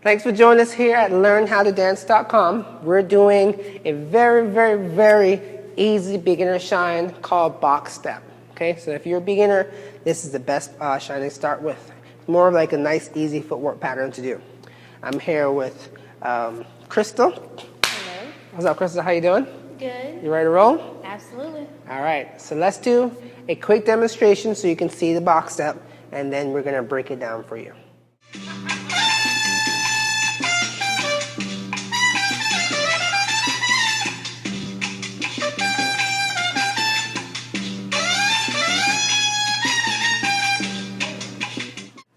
Thanks for joining us here at learnhowtodance.com. We're doing a very easy beginner shine called box step. Okay, so if you're a beginner, this is the best shine to start with. More of like a nice, easy footwork pattern to do. I'm here with Crystal. Hello. What's up, Crystal? How you doing? Good. You ready to roll? Absolutely. All right, so let's do a quick demonstration so you can see the box step, and then we're gonna break it down for you.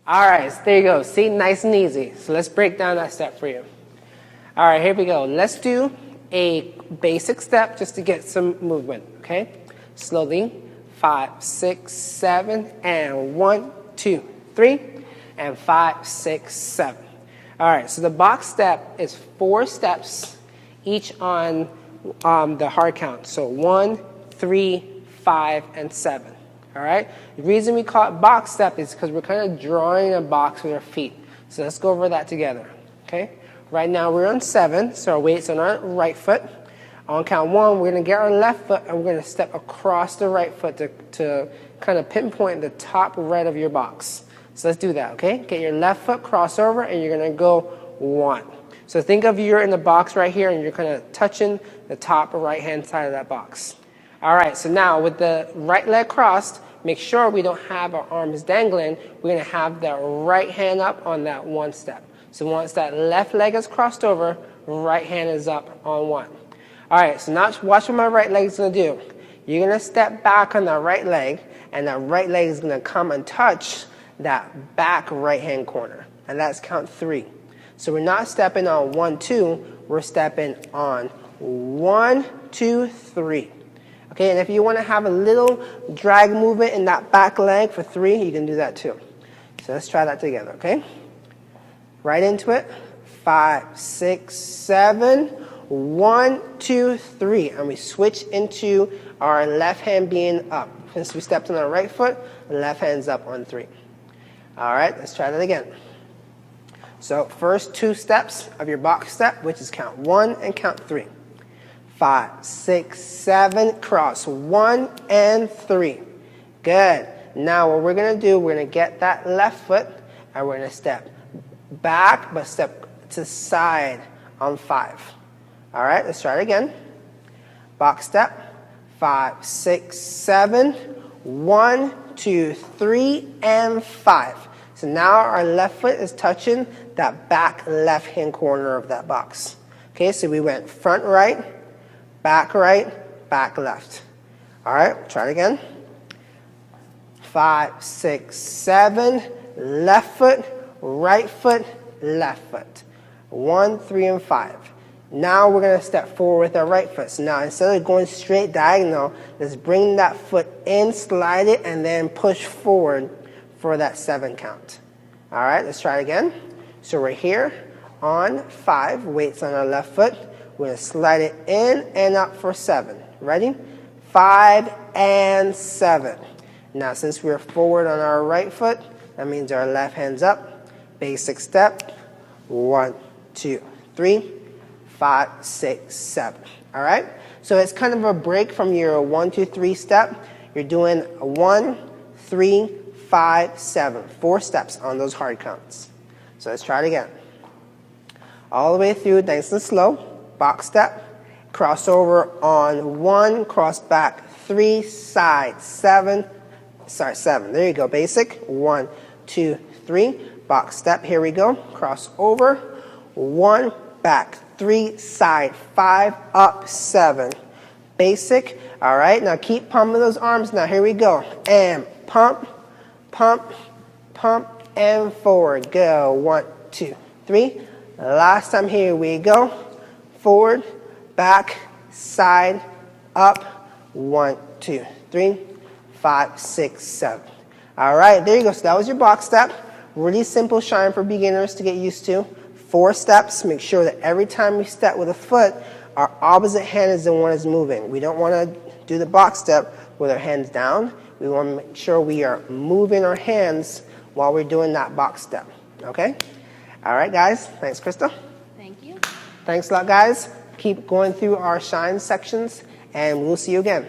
All right, so there you go. See, nice and easy. So let's break down that step for you. All right, here we go. Let's do a basic step just to get some movement, okay? Slowly, 5, 6, 7, and 1, 2, 3, and 5, 6, 7. All right, so the box step is 4 steps, each on the hard count. So 1, 3, 5, and 7. All right. The reason we call it box step is because we're kind of drawing a box with our feet. So let's go over that together. Okay. Right now we're on 7, so our weight's on our right foot. On count 1, we're going to get our left foot and we're going to step across the right foot to kind of pinpoint the top right of your box. So let's do that. Okay. Get your left foot cross over and you're going to go 1. So think of you're in the box right here and you're kind of touching the top right hand side of that box. All right, so now with the right leg crossed, make sure we don't have our arms dangling. We're going to have that right hand up on that 1 step. So once that left leg is crossed over, right hand is up on 1. All right, so now watch what my right leg is going to do. You're going to step back on that right leg, and that right leg is going to come and touch that back right hand corner. And that's count 3. So we're not stepping on 1, 2. We're stepping on 1, 2, 3. Okay, and if you want to have a little drag movement in that back leg for 3, you can do that too. So let's try that together, okay? Right into it. 5, 6, 7. 1, 2, 3. And we switch into our left hand being up. Since we stepped on our right foot, left hand's up on 3. All right, let's try that again. So first 2 steps of your box step, which is count 1 and count 3. 5, 6, 7, cross 1 and 3. Good. Now what we're going to do, we're going to get that left foot and we're going to step back but step to the side on 5. All right, let's try it again. Box step. 5, 6, 7, 1, 2, 3, and 5. So now our left foot is touching that back left hand corner of that box. Okay, so we went front right, back right, back left. All right, try it again. 5, 6, 7, left foot, right foot, left foot. 1, 3, and 5. Now we're going to step forward with our right foot. So now instead of going straight diagonal, let's bring that foot in, slide it, and then push forward for that 7 count. All right, let's try it again. So we're here on 5, weights on our left foot. We're going to slide it in and up for 7. Ready? 5 and 7. Now, since we're forward on our right foot, that means our left hand's up. Basic step. 1, 2, 3, 5, 6, 7. All right? So it's kind of a break from your 1, 2, 3 step. You're doing a 1, 3, 5, 7. 4 steps on those hard counts. So let's try it again. All the way through, nice and slow. Box step, crossover on 1, cross back 3, side 7. There you go. Basic. 1, 2, 3. Box step. Here we go. Cross over. 1, back 3, side 5, up 7. Basic. All right. Now keep pumping those arms. Now here we go. And pump, pump, pump, and forward. Go. 1, 2, 3. Last time. Here we go. Forward, back, side, up. 1, 2, 3, 5, 6, 7. All right, there you go. So that was your box step. Really simple shine for beginners to get used to. 4 steps. Make sure that every time we step with a foot, our opposite hand is the one that's moving. We don't want to do the box step with our hands down. We want to make sure we are moving our hands while we're doing that box step. Okay? All right, guys. Thanks, Krista. Thank you. Thanks a lot, guys. Keep going through our shine sections, and we'll see you again.